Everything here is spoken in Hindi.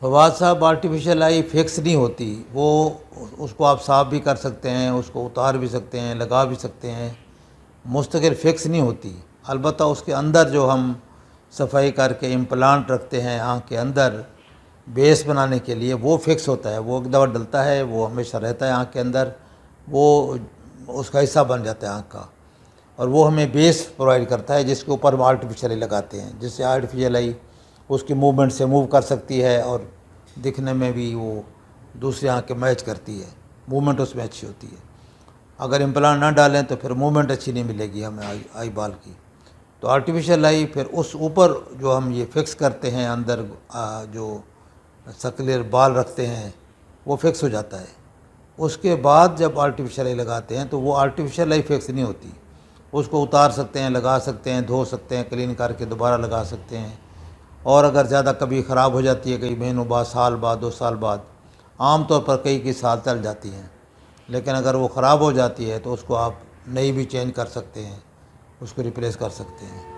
फवाद साहब, आर्टिफिशियल आई फिक्स नहीं होती। वो उसको आप साफ़ भी कर सकते हैं, उसको उतार भी सकते हैं, लगा भी सकते हैं, मुस्तकिल फ़िक्स नहीं होती। अलबत्ता उसके अंदर जो हम सफाई करके इम्प्लांट रखते हैं आँख के अंदर बेस बनाने के लिए, वो फ़िक्स होता है। वो एक दफ़ा डलता है, वो हमेशा रहता है आँख के अंदर, वो उसका हिस्सा बन जाता है आँख का, और वो हमें बेस प्रोवाइड करता है जिसके ऊपर हम आर्टिफिशियल आई लगाते हैं, जिससे आर्टिफिशियल आई उसकी मूवमेंट से मूव कर सकती है और दिखने में भी वो दूसरी आँख के मैच करती है, मूवमेंट उसमें अच्छी होती है। अगर इम्प्लांट ना डालें तो फिर मूवमेंट अच्छी नहीं मिलेगी हमें आई बाल की। तो आर्टिफिशियल आई फिर उस ऊपर जो हम ये फिक्स करते हैं अंदर जो सक्लेर बाल रखते हैं वो फिक्स हो जाता है। उसके बाद जब आर्टिफिशियल आई लगाते हैं तो वो आर्टिफिशियल आई फिक्स नहीं होती, उसको उतार सकते हैं, लगा सकते हैं, धो सकते हैं, क्लीन करके दोबारा लगा सकते हैं। और अगर ज़्यादा कभी ख़राब हो जाती है, कई महीनों बाद, साल बाद, 2 साल बाद, आम तौर पर कई की साल चल जाती हैं, लेकिन अगर वो ख़राब हो जाती है तो उसको आप नई भी चेंज कर सकते हैं, उसको रिप्लेस कर सकते हैं।